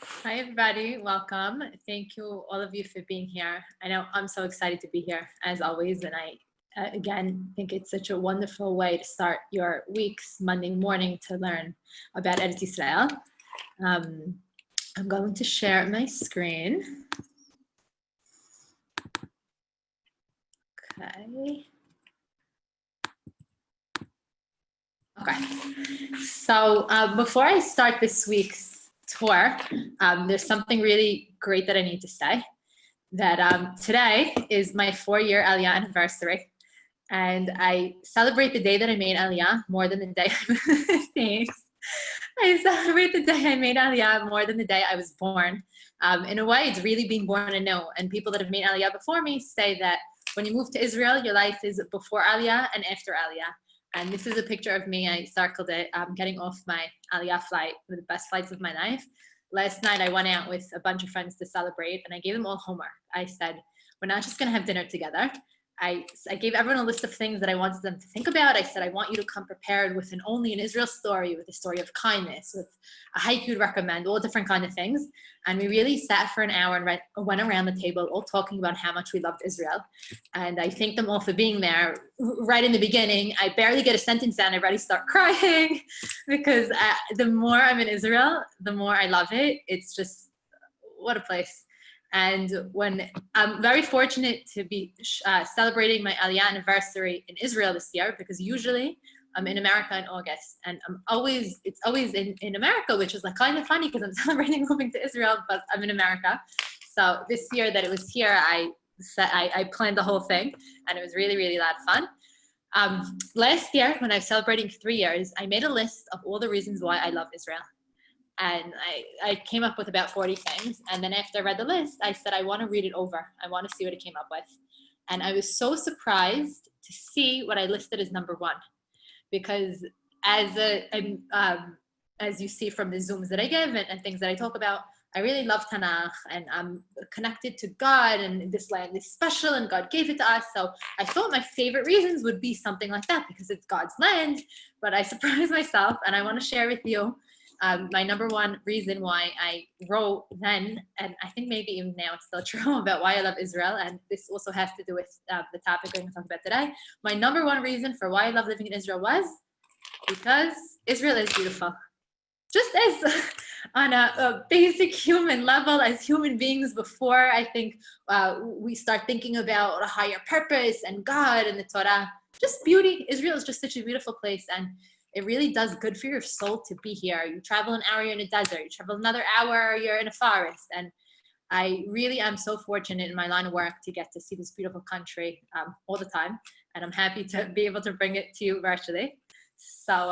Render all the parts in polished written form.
Hi, everybody. Welcome. Thank you, all of you, for being here. I know I'm so excited to be here, as always. And I, again, think it's such a wonderful way to start your week's Monday morning to learn about Eretz Israel. I'm going to share my screen. Okay. So before I start this week's tour, there's something really great that I need to say. That today is my 4-year Aliyah anniversary, and I celebrate the day that I made Aliyah more than the day. Thanks. I celebrate the day I made Aliyah more than the day I was born. In a way, it's really being born anew. And people that have made Aliyah before me say that when you move to Israel, your life is before Aliyah and after Aliyah. And this is a picture of me. I circled it getting off my Aliyah flight, one of the best flights of my life. Last night, I went out with a bunch of friends to celebrate, and I gave them all homework. I said, we're not just going to have dinner together. I gave everyone a list of things that I wanted them to think about. I said, I want you to come prepared with an only in Israel story, with a story of kindness, with a hike you'd recommend, all different kind of things. And we really sat for an hour and went around the table, all talking about how much we loved Israel. And I thank them all for being there right in the beginning. I barely get a sentence down. I already start crying because the more I'm in Israel, the more I love it. It's just, what a place. And when I'm very fortunate to be celebrating my Aliyah anniversary in Israel this year, because usually I'm in America in August, and it's always in America, which is like kind of funny because I'm celebrating moving to Israel, but I'm in America. So this year that it was here, I planned the whole thing, and it was really, really a lot of fun. Last year, when I was celebrating 3 years, I made a list of all the reasons why I love Israel. And I came up with about 40 things. And then after I read the list, I said, I want to read it over. I want to see what it came up with. And I was so surprised to see what I listed as number one. Because as you see from the Zooms that I give and things that I talk about, I really love Tanakh, and I'm connected to God, and this land is special and God gave it to us. So I thought my favorite reasons would be something like that because it's God's land. But I surprised myself, and I want to share with you my number one reason why I wrote then, and I think maybe even now it's still true, about why I love Israel. And this also has to do with the topic we're going to talk about today. My number one reason for why I love living in Israel was because Israel is beautiful. Just as on a basic human level, as human beings, before I think we start thinking about a higher purpose and God and the Torah, just beauty. Israel is just such a beautiful place, and it really does good for your soul to be here. You travel an hour, you're in a desert. You travel another hour, you're in a forest. And I really am so fortunate in my line of work to get to see this beautiful country all the time. And I'm happy to be able to bring it to you virtually. So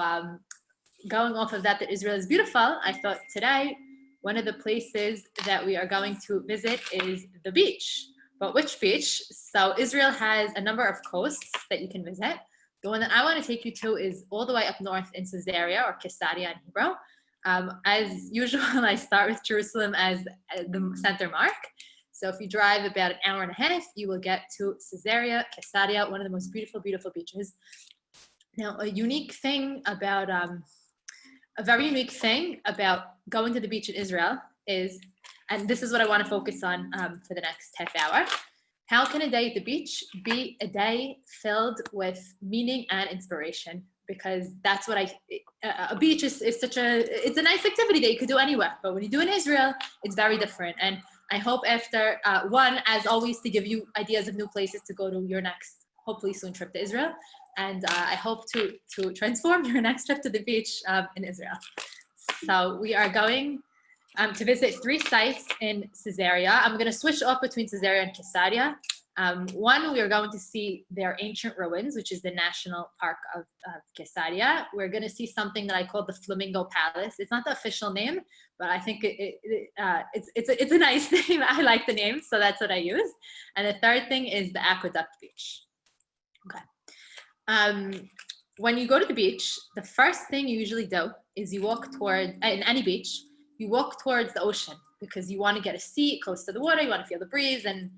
going off of that Israel is beautiful, I thought today, one of the places that we are going to visit is the beach. But which beach? So Israel has a number of coasts that you can visit. The one that I want to take you to is all the way up north in Caesarea, or Caesarea in Hebrew. As usual, I start with Jerusalem as the center mark. So if you drive about an hour and a half, you will get to Caesarea, one of the most beautiful, beautiful beaches. Now, a very unique thing about going to the beach in Israel is, and this is what I want to focus on for the next half hour, how can a day at the beach be a day filled with meaning and inspiration? Because that's what a beach is it's a nice activity that you could do anywhere. But when you do in Israel, it's very different. And I hope after one, as always, to give you ideas of new places to go to your next, hopefully soon, trip to Israel. And I hope to transform your next trip to the beach in Israel. So we are going to visit 3 sites in Caesarea. I'm going to switch off between Caesarea and Caesarea. One, we are going to see their ancient ruins, which is the national park of Caesarea. We're going to see something that I call the Flamingo Palace. It's not the official name, but I think it's a nice name. I like the name, so that's what I use. And the third thing is the Aqueduct Beach. Okay. When you go to the beach, the first thing you usually do is you walk toward, in any beach, you walk towards the ocean because you want to get a seat close to the water, you want to feel the breeze, and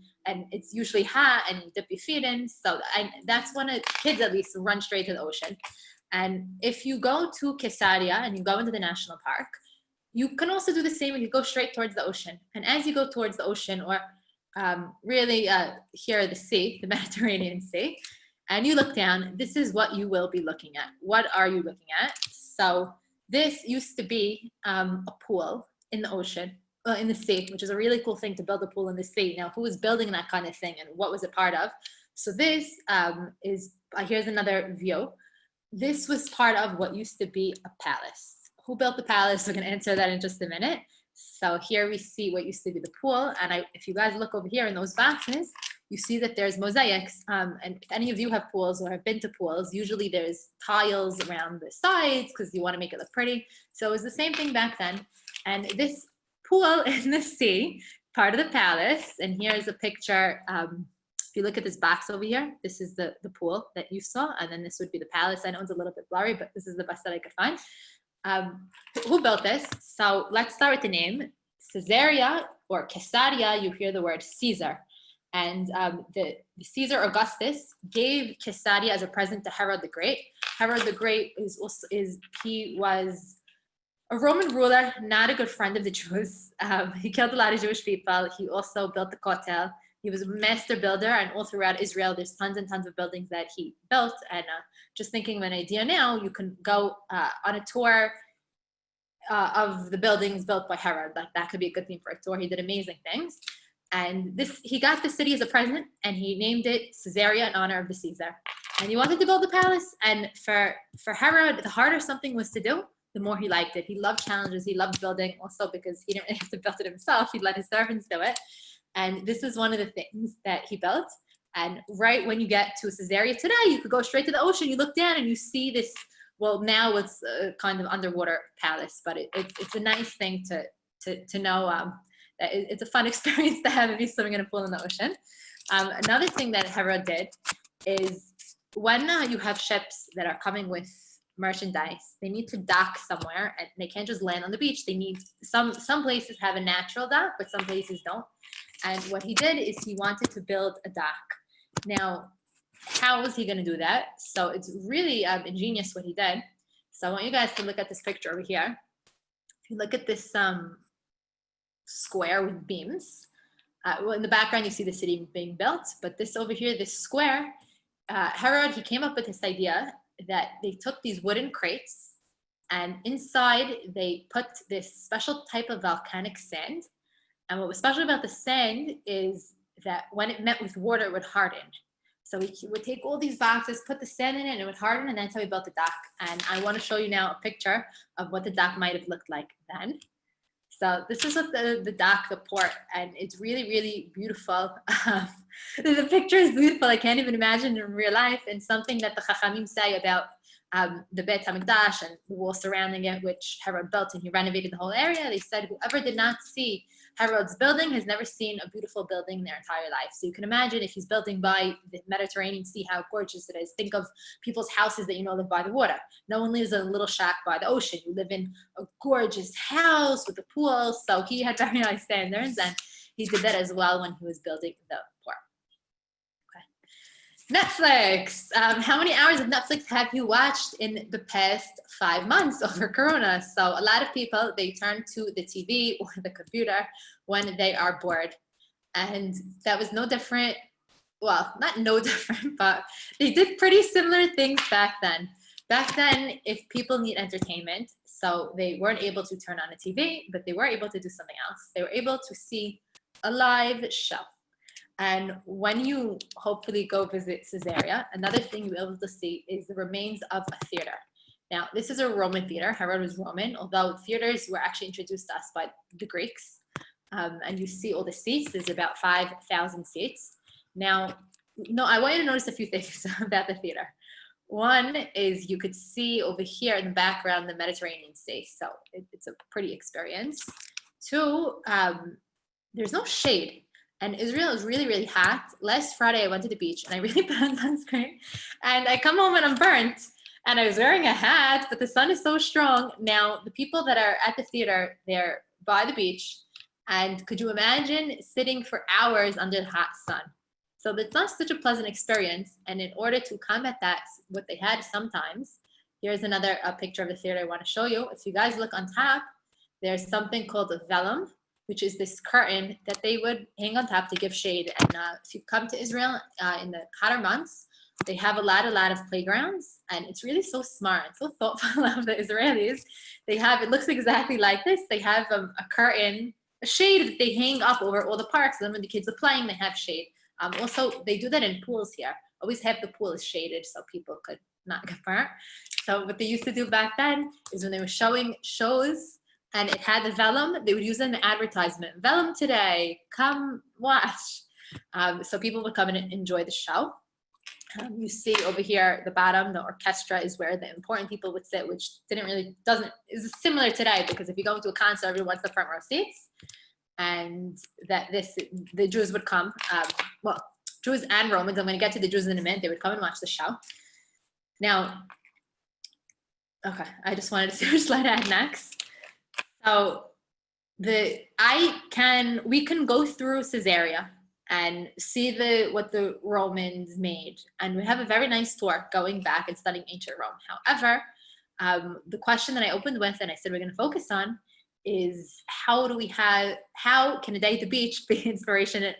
it's usually hot and you dip your feet in. So that's when kids at least run straight to the ocean. And if you go to Caesarea and you go into the national park, You can also do the same if you go straight towards the ocean. And as you go towards the ocean, or really here the sea, the Mediterranean Sea, and you look down, this is what you will be looking at. What are you looking at? So this used to be a pool in the ocean, in the sea, which is a really cool thing to build a pool in the sea. Now, who was building that kind of thing and what was it part of? So this is, here's another view. This was part of what used to be a palace. Who built the palace? We're going to answer that in just a minute. So here we see what used to be the pool. And if you guys look over here in those boxes, you see that there's mosaics. And if any of you have pools or have been to pools, usually there's tiles around the sides because you want to make it look pretty. So it was the same thing back then. And this pool in the sea, part of the palace. And here's a picture. If you look at this box over here, this is the pool that you saw. And then this would be the palace. I know it's a little bit blurry, but this is the best that I could find. Who built this? So let's start with the name. Caesarea or Caesarea, you hear the word Caesar. And the Caesar Augustus gave Caesarea as a present to Herod the Great. Herod the Great he was a Roman ruler, not a good friend of the Jews. He killed a lot of Jewish people. He also built the Kotel. He was a master builder, and all throughout Israel, there's tons and tons of buildings that he built. And just thinking of an idea now, you can go on a tour of the buildings built by Herod. Like that could be a good thing for a tour. He did amazing things. And he got the city as a present, and he named it Caesarea in honor of the Caesar. And he wanted to build a palace. And for Herod, the harder something was to do, the more he liked it. He loved challenges. He loved building, also because he didn't really have to build it himself. He'd let his servants do it. And this is one of the things that he built. And right when you get to Caesarea today, you could go straight to the ocean. You look down and you see this. Well, now it's a kind of underwater palace, but it's a nice thing to know. That it's a fun experience to have if you're swimming in a pool in the ocean. Another thing that Herod did is when you have ships that are coming with merchandise, they need to dock somewhere, and they can't just land on the beach. They need some places have a natural dock, but some places don't. And what he did is he wanted to build a dock. Now, how was he going to do that? So it's really ingenious what he did. So I want you guys to look at this picture over here. If you look at this square with beams, well, in the background you see the city being built, but this over here, this square, Herod, he came up with this idea that they took these wooden crates, and inside they put this special type of volcanic sand. And what was special about the sand is that when it met with water, it would harden. So he would take all these boxes, put the sand in it, and it would harden, and that's how we built the dock. And I want to show you now a picture of what the dock might have looked like then. So this is what the dock, the port, and it's really, really beautiful. The picture is beautiful. I can't even imagine in real life. And something that the Chachamim say about the Beit HaMikdash and the wall surrounding it, which Herod built, and he renovated the whole area. They said whoever did not see Herod's building has never seen a beautiful building in their entire life. So you can imagine if he's building by the Mediterranean Sea, how gorgeous it is. Think of people's houses that you know live by the water. No one lives in a little shack by the ocean. You live in a gorgeous house with a pool. So he had very high standards, and he did that as well when he was building the port. Netflix. How many hours of Netflix have you watched in the past 5 months over Corona? So a lot of people, they turn to the TV or the computer when they are bored. And that was no different. Well, not no different, but they did pretty similar things back then. Back then, if people need entertainment, so they weren't able to turn on a TV, but they were able to do something else. They were able to see a live show. And when you hopefully go visit Caesarea, another thing you'll be able to see is the remains of a theater. Now, this is a Roman theater. Herod was Roman, although theaters were actually introduced to us by the Greeks. And you see all the seats. There's about 5,000 seats. Now, I want you to notice a few things about the theater. One is you could see over here in the background the Mediterranean Sea. So it's a pretty experience. Two, there's no shade. And Israel is really, really hot. Last Friday, I went to the beach and I really put on sunscreen. And I come home and I'm burnt. And I was wearing a hat, but the sun is so strong. Now, the people that are at the theater, they're by the beach. And could you imagine sitting for hours under the hot sun? So that's not such a pleasant experience. And in order to combat that, what they had sometimes, here's another picture of the theater I want to show you. If you guys look on top, there's something called a vellum, which is this curtain that they would hang on top to give shade. And if you come to Israel in the hotter months, they have a lot of playgrounds, and it's really so smart and so thoughtful of the Israelis. They have, it looks exactly like this. They have a curtain, a shade that they hang up over all the parks. And then when the kids are playing, they have shade. Also, they do that in pools here. Always have the pool is shaded so people could not get burnt. So what they used to do back then is when they were showing shows and it had the vellum, they would use it in the advertisement. Vellum today, come watch. So people would come and enjoy the show. You see over here, the bottom, the orchestra is where the important people would sit, which is similar today, because if you go to a concert, everyone wants the front row seats. And the Jews would come, Jews and Romans, I'm going to get to the Jews in a minute, they would come and watch the show. Now, okay, I just wanted to see which slide I had next. So we can go through Caesarea and see what the Romans made. And we have a very nice tour going back and studying ancient Rome. However, the question that I opened with and I said we're going to focus on is how can a day at the beach be inspirational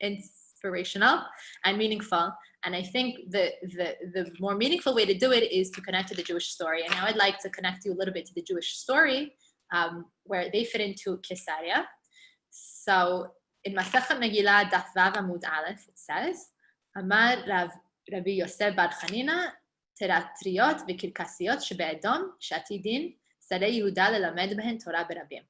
and meaningful? And I think the more meaningful way to do it is to connect to the Jewish story. And now I'd like to connect you a little bit to the Jewish story, where they fit into Caesarea. So in Masechet Megillah, Daf Vav Amud Aleph, it says, Amar Rabbi Yosef Bar Chanina, Teratriot v'Kirkasiyot shebe'Edom, Shatidin, Sadeh Yehuda lelamed behen Torah berabim.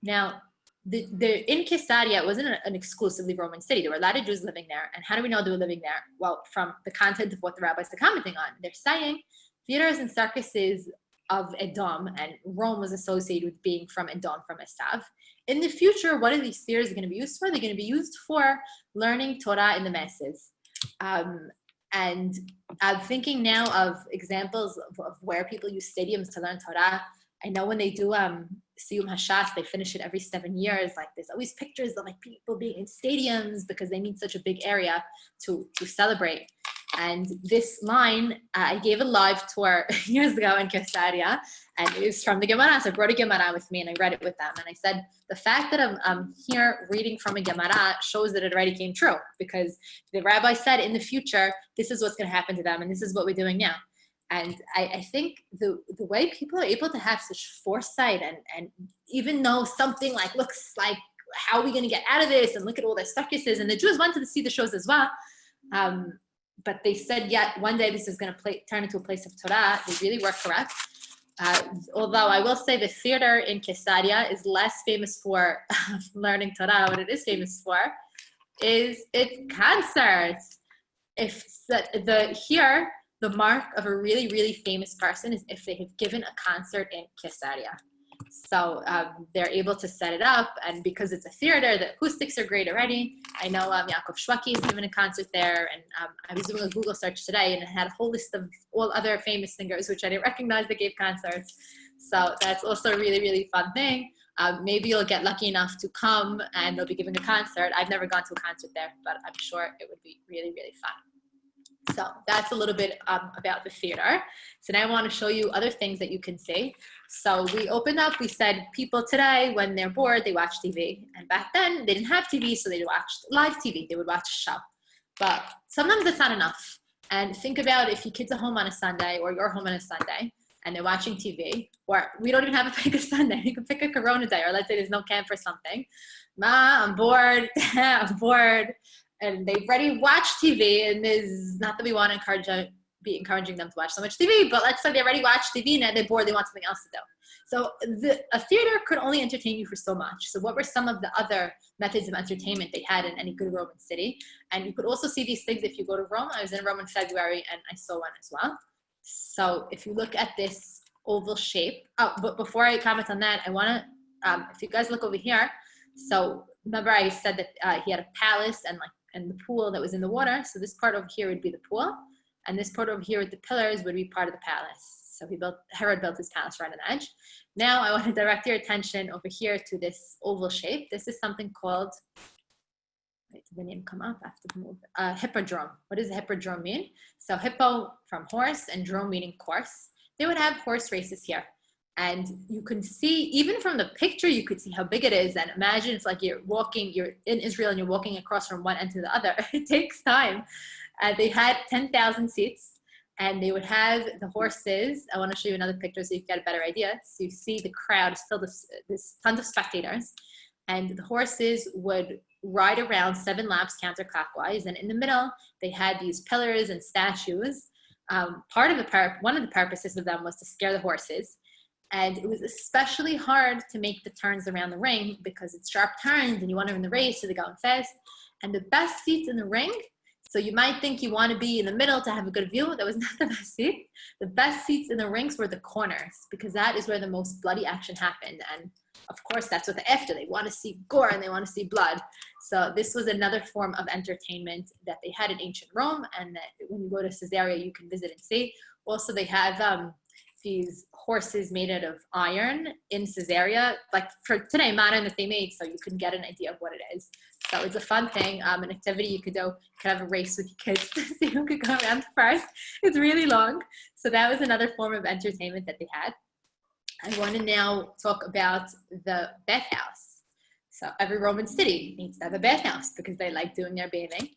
Now, in Caesarea, it wasn't an exclusively Roman city. There were a lot of Jews living there. And how do we know they were living there? Well, from the content of what the rabbis are commenting on. They're saying theaters and circuses of Edom, and Rome was associated with being from Edom, from Esav. In the future, what are these theaters going to be used for? They're going to be used for learning Torah in the masses. And I'm thinking now of examples of where people use stadiums to learn Torah. I know when they do Siyum Hashas, they finish it every 7 years. Like there's always pictures of like people being in stadiums because they need such a big area to celebrate. And this line, I gave a live tour years ago in Caesarea, and it was from the Gemara. So I brought a Gemara with me and I read it with them. And I said, the fact that I'm here reading from a Gemara shows that it already came true, because the rabbi said in the future, this is what's going to happen to them and this is what we're doing now. And I think the way people are able to have such foresight and even know something like looks like, how are we going to get out of this, and look at all their circuses, and the Jews wanted to see the shows as well. But they said, yeah, one day this is going to turn into a place of Torah. They really were correct. Although I will say the theater in Caesarea is less famous for learning Torah. What it is famous for is its concerts. The mark of a really, really famous person is if they have given a concert in Caesarea. So they're able to set it up, and because it's a theater, the acoustics are great already. I know Yaakov Shweki has given a concert there, and I was doing a Google search today, and it had a whole list of all other famous singers, which I didn't recognize that gave concerts. So that's also a really, really fun thing. Maybe you'll get lucky enough to come, and they'll be giving a concert. I've never gone to a concert there, but I'm sure it would be really, really fun. So that's a little bit about the theater. So now I want to show you other things that you can see. So we opened up, we said people today, when they're bored, they watch TV. And back then, they didn't have TV, so they watched live TV. They would watch a show. But sometimes that's not enough. And think about if your kids are home on a Sunday, or you're home on a Sunday, and they're watching TV, or we don't even have to pick a Sunday. You can pick a Corona day, or let's say there's no camp or something. Ma, I'm bored. I'm bored. And they've already watched TV, and there's not that we want to be encouraging them to watch so much TV, but let's say they already watched TV and they're bored, they want something else to do. So a theater could only entertain you for so much. So what were some of the other methods of entertainment they had in any good Roman city? And you could also see these things if you go to Rome. I was in Rome in February and I saw one as well. So if you look at this oval shape, but before I comment on that, I want to, if you guys look over here, so remember I said that he had a palace and the pool that was in the water. So this part over here would be the pool, and this part over here with the pillars would be part of the palace. So Herod built his palace right on the edge. Now I want to direct your attention over here to this oval shape. This is something called, wait, did the name come up? I have to move. Hippodrome. What does a hippodrome mean? So hippo from horse and drome meaning course. They would have horse races here. And you can see, even from the picture, you could see how big it is. And imagine it's like you're in Israel and you're walking across from one end to the other. It takes time. They had 10,000 seats, and they would have the horses. I want to show you another picture so you get a better idea. So you see the crowd is filled with this tons of spectators, and the horses would ride around 7 laps counterclockwise. And in the middle, they had these pillars and statues. One of the purposes of them was to scare the horses. And it was especially hard to make the turns around the ring because it's sharp turns and you want to win the race, so they're going fast. And the best seats in the ring, so you might think you want to be in the middle to have a good view. That was not the best seat. The best seats in the rings were the corners, because that is where the most bloody action happened. And of course, that's what they're after. They want to see gore and they want to see blood. So this was another form of entertainment that they had in ancient Rome, and that when you go to Caesarea, you can visit and see. Also, they have these horses made out of iron in Caesarea, like for today, modern that they made, so you can get an idea of what it is. So it's a fun thing, an activity you could do. You could have a race with your kids to see who could go around first. It's really long. So that was another form of entertainment that they had. I want to now talk about the bathhouse. So every Roman city needs to have a bathhouse because they like doing their bathing.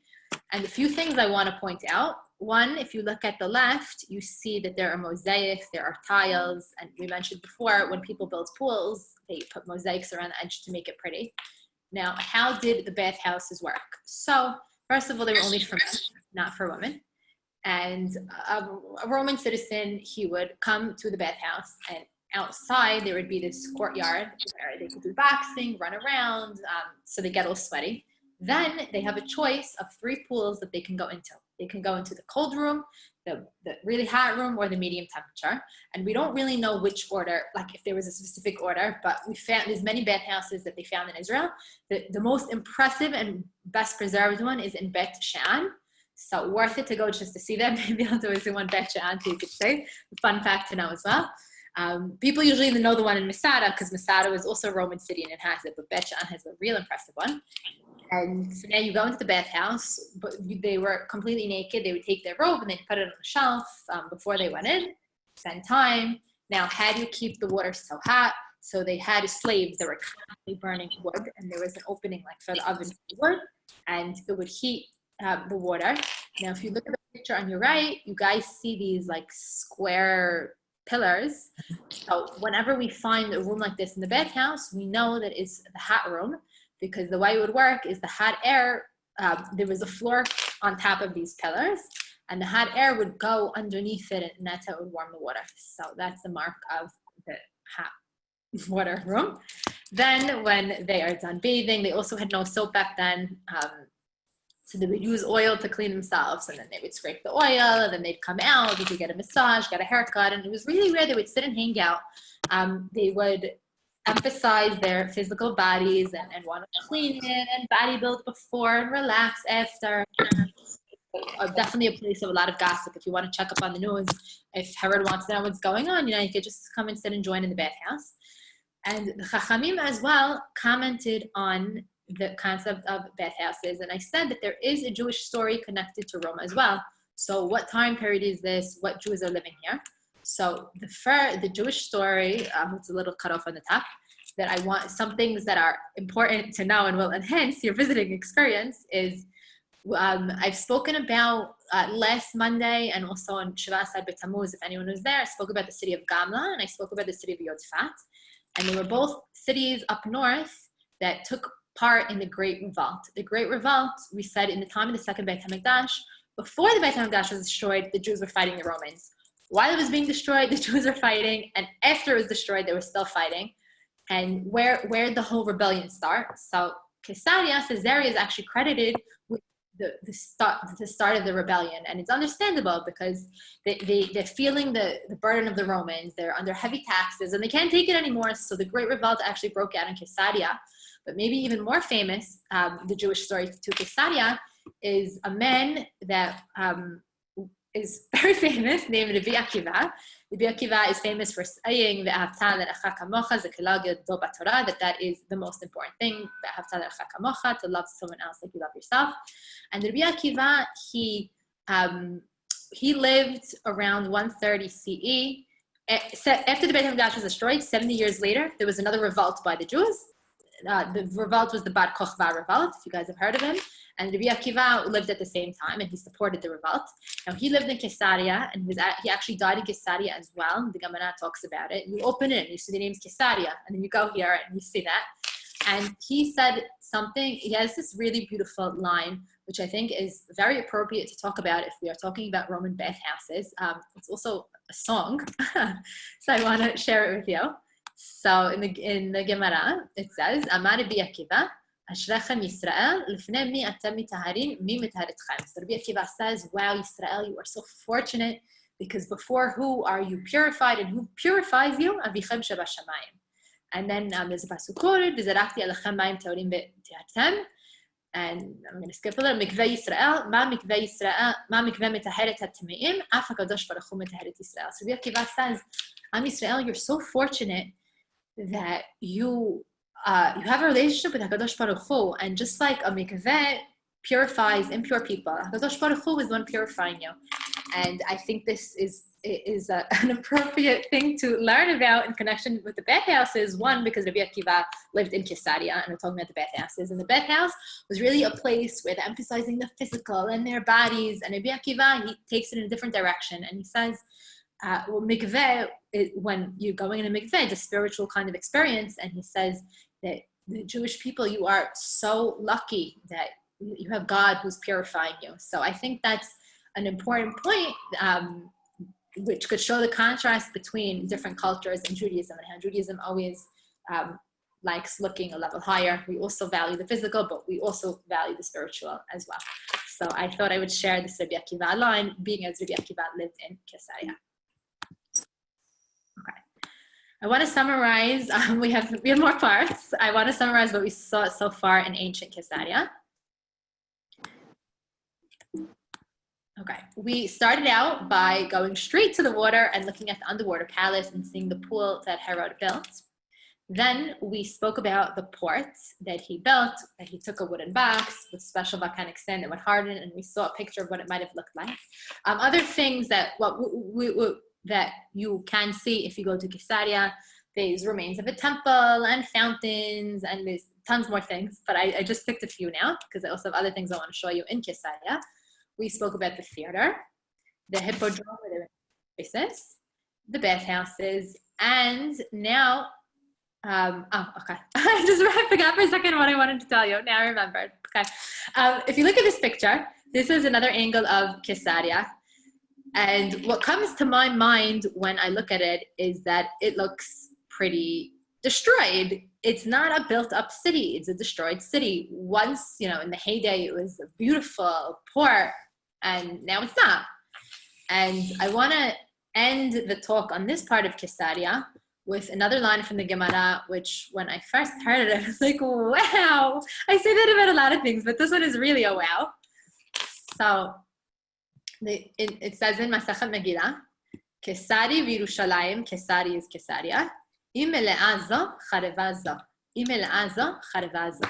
And a few things I want to point out. One, if you look at the left, you see that there are mosaics, there are tiles, and we mentioned before, when people build pools, they put mosaics around the edge to make it pretty. Now, how did the bathhouses work? So, first of all, they were only for men, not for women. And a Roman citizen, he would come to the bathhouse, and outside there would be this courtyard where they could do boxing, run around, so they get all sweaty. Then they have a choice of 3 pools that they can go into. They can go into the cold room, the really hot room, or the medium temperature. And we don't really know which order, like if there was a specific order, but we found there's many bathhouses that they found in Israel. The most impressive and best preserved one is in Bet She'an. So worth it to go just to see them. Maybe I'll do it in one Bet She'an, so you could say. Fun fact to know as well. People usually know the one in Masada because Masada was also a Roman city and it has it, but Bet She'an has a real impressive one. And so now you go into the bathhouse, but they were completely naked. They would take their robe and they'd put it on the shelf before they went in, spend time. Now, how do you keep the water so hot? So they had slaves that were constantly burning wood, and there was an opening like for the oven for wood, and it would heat the water. Now, if you look at the picture on your right, you guys see these like square pillars. So whenever we find a room like this in the bathhouse, we know that it's the hot room, because the way it would work is the hot air, there was a floor on top of these pillars, and the hot air would go underneath it, and that's how it would warm the water. So that's the mark of the hot water room. Then when they are done bathing, they also had no soap back then, so they would use oil to clean themselves, and then they would scrape the oil, and then they'd come out, they could get a massage, get a haircut, and it was really rare they would sit and hang out. They would emphasize their physical bodies and want to clean it and body build before and relax after. Definitely a place of a lot of gossip. If you want to check up on the news, if Herod wants to know what's going on, you could just come and sit and join in the bathhouse. And the Chachamim as well commented on the concept of bathhouses. And I said that there is a Jewish story connected to Rome as well. So what time period is this? What Jews are living here? So the Jewish story, it's a little cut off on the top, that I want, some things that are important to know and will enhance your visiting experience is, I've spoken about last Monday and also on Shavas B'Tammuz, if anyone was there, I spoke about the city of Gamla and I spoke about the city of Yodfat. And they were both cities up north that took part in the Great Revolt. The Great Revolt, we said in the time of the second Beit HaMikdash, before the Beit HaMikdash was destroyed, the Jews were fighting the Romans. While it was being destroyed, the Jews were fighting, and after it was destroyed, they were still fighting. And where did the whole rebellion start? So Caesarea is actually credited with the start of the rebellion, and it's understandable because they're feeling the burden of the Romans. They're under heavy taxes, and they can't take it anymore. So the Great Revolt actually broke out in Caesarea. But maybe even more famous, the Jewish story to Caesarea is a man that is very famous, named Rabbi Akiva. Rabbi Akiva is famous for saying that is the most important thing, to love someone else like you love yourself. And Rabbi Akiva, he lived around 130 CE after the Beit HaMikdash was destroyed, 70 years later, there was another revolt by the Jews. The revolt was the Bar Kokhba revolt, if you guys have heard of him. And Rabbi Akiva lived at the same time, and he supported the revolt. Now, he lived in Caesarea, and he actually died in Caesarea as well. The Gemara talks about it. You open it, and you see the name's Caesarea, and then you go here, and you see that. And he said something, he has this really beautiful line, which I think is very appropriate to talk about if we are talking about Roman bathhouses. It's also a song, so I want to share it with you. So in the Gemara, it says, Amar Rabbi Akiva, Ashrechem Yisrael, Lifnei mi atem mitaharin, mi mitaharitchem. So Rabbi Akiva says, wow, Yisrael, you are so fortunate, because before who are you purified, and who purifies you? Avichem shebashamayim. And then there's a pasuk quoted, V'zarakti alechem mayim teorim be'tihatem. And I'm going to skip a little. Mikveh Yisrael, ma mikveh Yisrael, ma mikveh mitaheret hatmeim, af hakadosh baruch hu mitaheret Yisrael. So Rabbi Akiva says, Am Yisrael, you're so fortunate that you have a relationship with HaKadosh Baruch Hu, and just like a mikveh purifies impure people, HaKadosh Baruch Hu is the one purifying you. And I think this is an appropriate thing to learn about in connection with the bathhouses. One, because Rabbi Akiva lived in Caesarea, and we're talking about the bathhouses. And the bathhouse was really a place where they're emphasizing the physical and their bodies. And Rabbi Akiva, he takes it in a different direction, and he says, well, mikveh, when you're going in a mikveh, it's a spiritual kind of experience. And he says that the Jewish people, you are so lucky that you have God who's purifying you. So I think that's an important point, which could show the contrast between different cultures in Judaism, and how Judaism always likes looking a level higher. We also value the physical, but we also value the spiritual as well. So I thought I would share this Rabbi Akiva line, being as Rabbi Akiva lived in Caesarea. Okay, I want to summarize. We have more parts. I want to summarize what we saw so far in ancient Caesarea. Okay, we started out by going straight to the water and looking at the underwater palace and seeing the pool that Herod built. Then we spoke about the port that he built, that he took a wooden box with special volcanic sand that would harden, and we saw a picture of what it might have looked like. Other things that that you can see if you go to Caesarea, there's remains of a temple and fountains, and there's tons more things, but I just picked a few now because I also have other things I want to show you in Caesarea. We spoke about the theater, the hippodrome where there were races, the bathhouses, and now, okay. I forgot for a second what I wanted to tell you. Now I remembered. Okay. If you look at this picture, this is another angle of Caesarea. And what comes to my mind when I look at it is that it looks pretty destroyed. It's not a built-up city. It's a destroyed city. Once, in the heyday, it was a beautiful port, and now it's not. And I want to end the talk on this part of Caesarea with another line from the Gemara, which when I first heard it, I was like, wow. I say that about a lot of things, but this one is really a wow. So it says in Masachet Megillah, Kesari v'Yerushalayim, Kesari is Caesarea, im ele'azo charevazo, im ele'azo charevazo.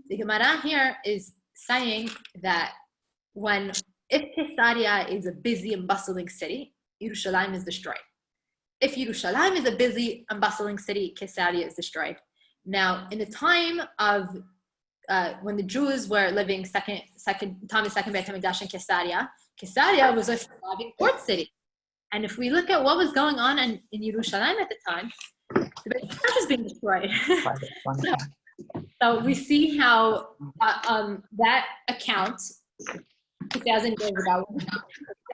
The Gemara here is saying that if Caesarea is a busy and bustling city, Yerushalayim is destroyed. If Yerushalayim is a busy and bustling city, Caesarea is destroyed. Now, in the time of when the Jews were living time of the second Beit HaMikdash in Caesarea was a thriving port city. And if we look at what was going on in Yerushalayim at the time, the Beit HaMikdash was being destroyed. So we see how that account 2,000 years ago.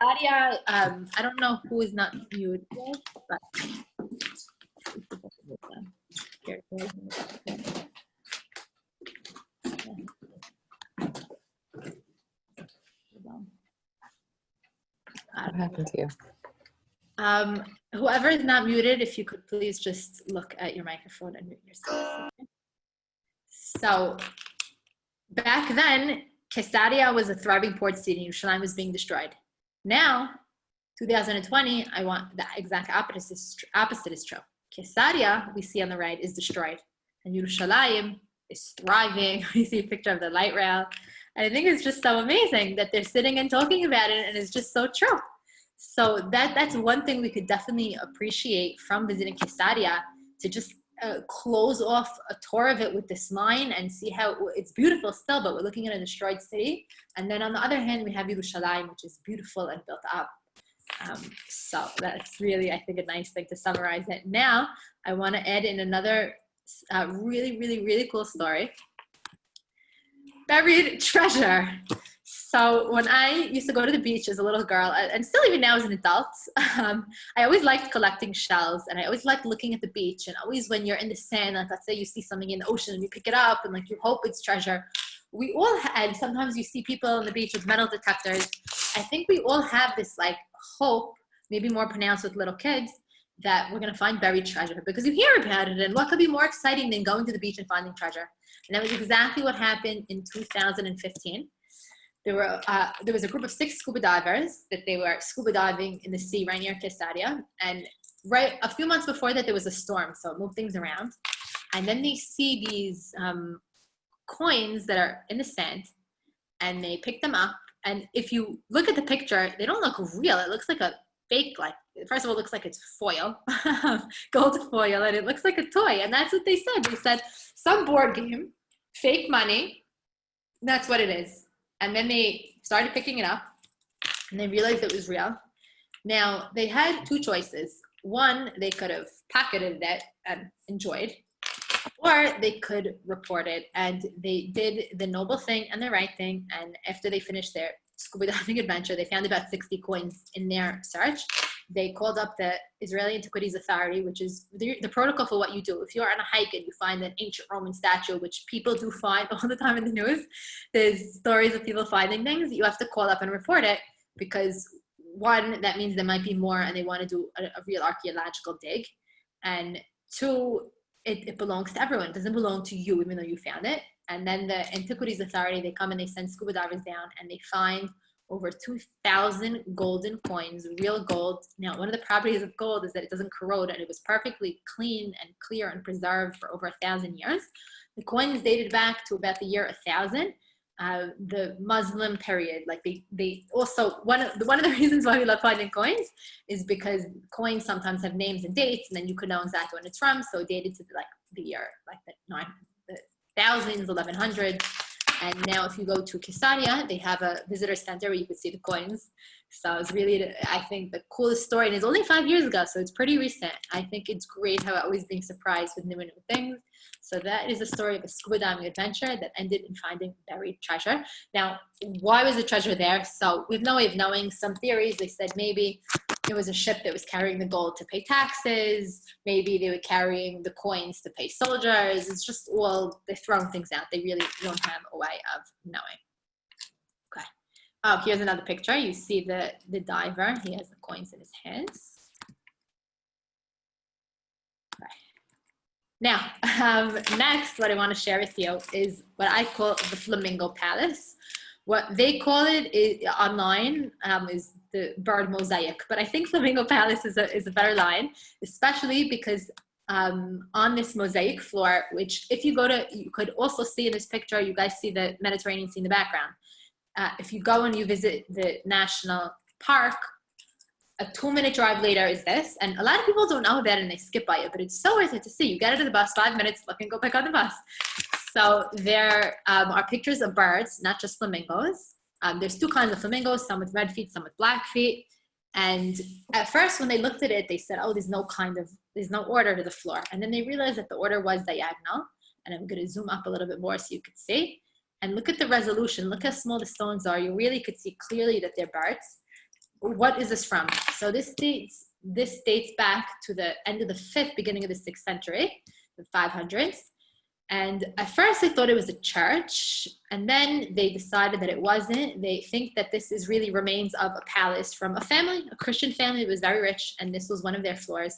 Caesarea, I don't know who is not muted, but what happened to you? Whoever is not muted, if you could please just look at your microphone and mute yourself. So back then, Caesarea was a thriving port city. Yerushalayim was being destroyed. Now, 2020, I want the exact opposite is true. Caesarea, we see on the right, is destroyed. And Yerushalayim is thriving. We see a picture of the light rail. And I think it's just so amazing that they're sitting and talking about it, and it's just so true. So that's one thing we could definitely appreciate from visiting Caesarea, to just close off a tour of it with this line and see how it's beautiful still, but we're looking at a destroyed city. And then on the other hand, we have Yerushalayim, which is beautiful and built up. So that's really, I think, a nice thing to summarize it. Now, I want to add in another really cool story. Buried treasure. So when I used to go to the beach as a little girl, and still even now as an adult, I always liked collecting shells, and I always liked looking at the beach. And always when you're in the sand, like let's say you see something in the ocean and you pick it up and like you hope it's treasure. We all had, sometimes you see people on the beach with metal detectors. I think we all have this like hope, maybe more pronounced with little kids, that we're going to find buried treasure, because you hear about it, and what could be more exciting than going to the beach and finding treasure? And that was exactly what happened in 2015. There was a group of 6 scuba divers that they were scuba diving in the sea right near Caesarea, and right a few months before that there was a storm, so it moved things around. And then they see these coins that are in the sand, and they pick them up. And if you look at the picture, they don't look real. It looks like a fake, like, first of all, it looks like it's foil, gold foil, and it looks like a toy. And that's what they said. They said some board game, fake money, that's what it is. And then they started picking it up, and they realized it was real. Now, they had 2 choices. One, they could have pocketed it and enjoyed, or they could report it. And they did the noble thing and the right thing. And after they finished their scuba diving adventure, they found about 60 coins in their search. They called up the Israeli Antiquities Authority, which is the protocol for what you do. If you're on a hike and you find an ancient Roman statue, which people do find all the time in the news, there's stories of people finding things, you have to call up and report it, because 1, that means there might be more and they want to do a real archaeological dig. And 2, it belongs to everyone. It doesn't belong to you, even though you found it. And then the Antiquities Authority, they come and they send scuba divers down, and they find over 2,000 golden coins, real gold. Now, one of the properties of gold is that it doesn't corrode, and it was perfectly clean and clear and preserved for over 1,000 years. The coins dated back to about the year 1000, the Muslim period. Like they also, one of the reasons why we love finding coins is because coins sometimes have names and dates, and then you could know exactly when it's from. So it dated to like the year, like the thousands, 1100s. And now if you go to Caesarea, they have a visitor center where you could see the coins. So it's really, I think, the coolest story. And it's only 5 years ago, so it's pretty recent. I think it's great how always being surprised with new and new things. So that is the story of a scuba diving adventure that ended in finding buried treasure. Now, why was the treasure there? So we have no way of knowing. Some theories, they said maybe it was a ship that was carrying the gold to pay taxes. Maybe they were carrying the coins to pay soldiers. It's just all, they're throwing things out. They really don't have a way of knowing. Okay. Oh, here's another picture. You see the diver. He has the coins in his hands. Okay. Now, next, what I want to share with you is what I call the Flamingo Palace. What they call it online is the bird mosaic, but I think Flamingo Palace is a better line, especially because on this mosaic floor, which if you go to, you could also see in this picture, you guys see the Mediterranean Sea in the background. If you go and you visit the national park, a 2-minute drive later is this, and a lot of people don't know about it and they skip by it, but it's so worth it to see. You get into the bus, 5 minutes, look and go back on the bus. So there are pictures of birds, not just flamingos. There's 2 kinds of flamingos, some with red feet, some with black feet. And at first when they looked at it, they said, oh, there's no order to the floor. And then they realized that the order was diagonal. And I'm going to zoom up a little bit more so you could see. And look at the resolution. Look how small the stones are. You really could see clearly that they're birds. What is this from? So this dates back to the end of the 5th, beginning of the 6th century, the 500s. And at first they thought it was a church, and then they decided that it wasn't. They think that this is really remains of a palace from a family, a Christian family that was very rich, and this was one of their floors.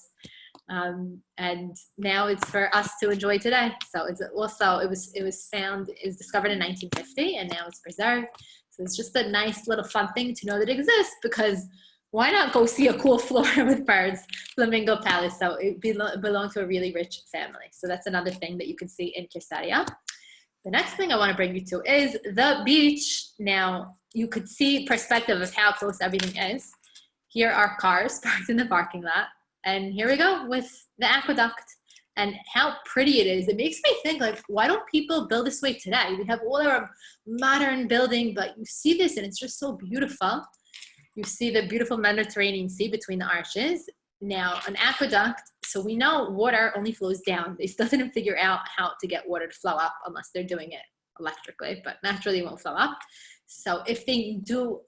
And now it's for us to enjoy today. So it's also, it was discovered in 1950, and now it's preserved. So it's just a nice little fun thing to know that it exists, because why not go see a cool floor with birds? Flamingo Palace. So it belonged to a really rich family. So that's another thing that you can see in Caesarea. The next thing I want to bring you to is the beach. Now, you could see perspective of how close everything is. Here are cars parked in the parking lot. And here we go with the aqueduct and how pretty it is. It makes me think, like, why don't people build this way today? We have all our modern building, but you see this and it's just so beautiful. You see the beautiful Mediterranean Sea between the arches. Now, an aqueduct, so we know water only flows down. They still didn't figure out how to get water to flow up unless they're doing it electrically, but naturally it won't flow up. So if they do,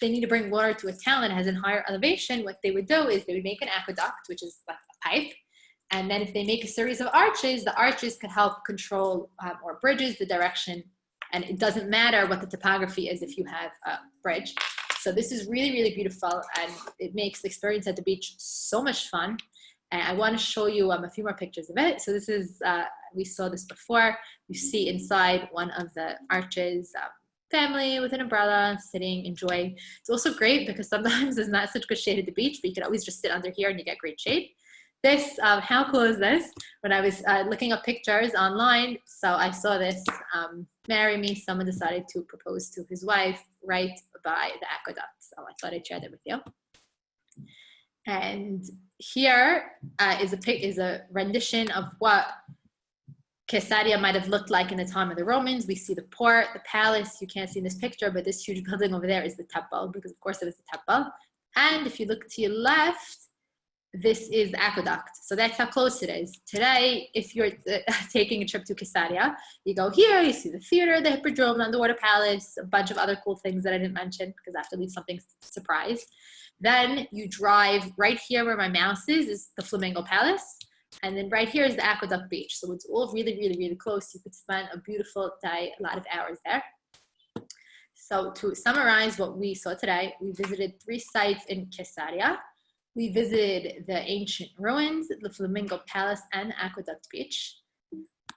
they need to bring water to a town that has a higher elevation, what they would do is they would make an aqueduct, which is like a pipe. And then if they make a series of arches, the arches could help control or bridges the direction. And it doesn't matter what the topography is if you have a bridge. So this is really, really beautiful, and it makes the experience at the beach so much fun. And I want to show you a few more pictures of it. So this is, we saw this before. You see inside one of the arches, family with an umbrella, sitting, enjoying. It's also great because sometimes there's not such good shade at the beach, but you can always just sit under here and you get great shade. This, how cool is this? When I was looking up pictures online, so I saw this, marry me, someone decided to propose to his wife right by the aqueduct. So I thought I'd share that with you. And here is a rendition of what Caesarea might have looked like in the time of the Romans. We see the port, the palace. You can't see in this picture, but this huge building over there is the temple, because of course it was the temple. And if you look to your left, this is the aqueduct. So that's how close it is. Today, if you're taking a trip to Caesarea, you go here, you see the theater, the hippodrome, the underwater palace, a bunch of other cool things that I didn't mention because I have to leave something surprise. Then you drive right here where my mouse is the Flamingo Palace. And then right here is the Aqueduct Beach. So it's all really, really, really close. You could spend a beautiful day, a lot of hours there. So to summarize what we saw today, we visited 3 sites in Caesarea. We visited the ancient ruins, the Flamingo Palace, and Aqueduct Beach.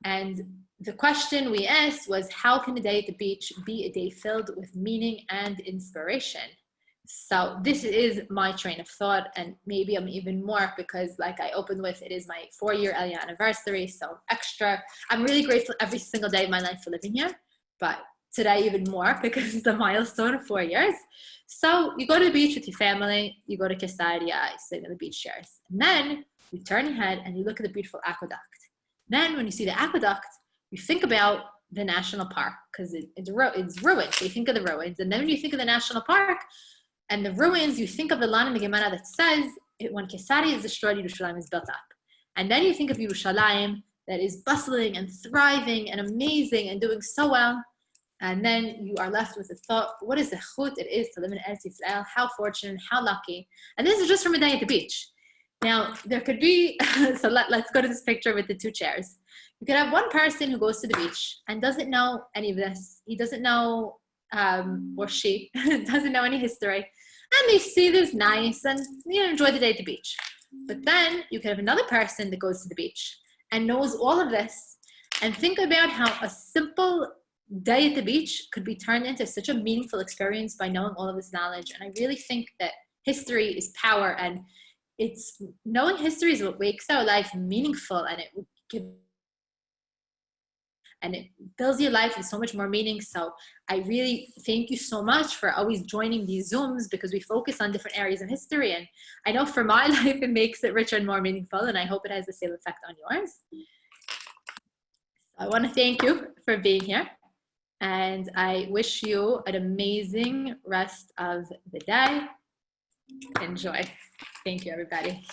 And the question we asked was, how can a day at the beach be a day filled with meaning and inspiration? So this is my train of thought, and maybe I'm even more because, like I opened with, it is my 4-year Aliyah Anniversary, so extra. I'm really grateful every single day of my life for living here, but today even more because it's the milestone of 4 years. So you go to the beach with your family, you go to Caesarea, you sit in the beach chairs, and then you turn your head and you look at the beautiful aqueduct. Then when you see the aqueduct, you think about the national park because it's ruined. So you think of the ruins, and then when you think of the national park and the ruins, you think of the line in the Gemara that says, when Caesarea is destroyed, Yerushalayim is built up. And then you think of Yerushalayim that is bustling and thriving and amazing and doing so well. And then you are left with the thought, what is the chut it is to live in Eretz Yisrael? How fortunate, how lucky. And this is just from a day at the beach. Now, there could be, so let's go to this picture with the 2 chairs. You could have one person who goes to the beach and doesn't know any of this. He doesn't know, or she doesn't know any history. And they see this nice and enjoy the day at the beach. But then you could have another person that goes to the beach and knows all of this and think about how a simple day at the beach could be turned into such a meaningful experience by knowing all of this knowledge. And I really think that history is power, and it's knowing history is what makes our life meaningful, and it would give, and it builds your life with so much more meaning. So I really thank you so much for always joining these Zooms, because we focus on different areas of history, and I know for my life it makes it richer and more meaningful, and I hope it has the same effect on yours. I want to thank you for being here. And I wish you an amazing rest of the day. Enjoy. Thank you, everybody.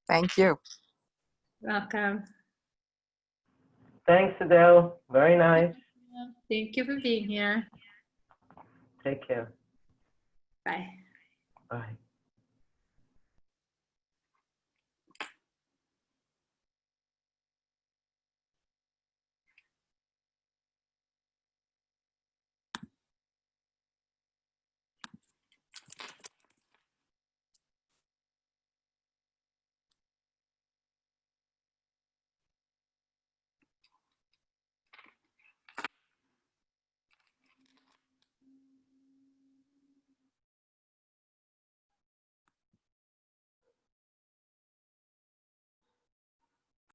Thank you. Welcome. Thanks, Adele. Very nice. Thank you for being here. Take care. Bye. Bye.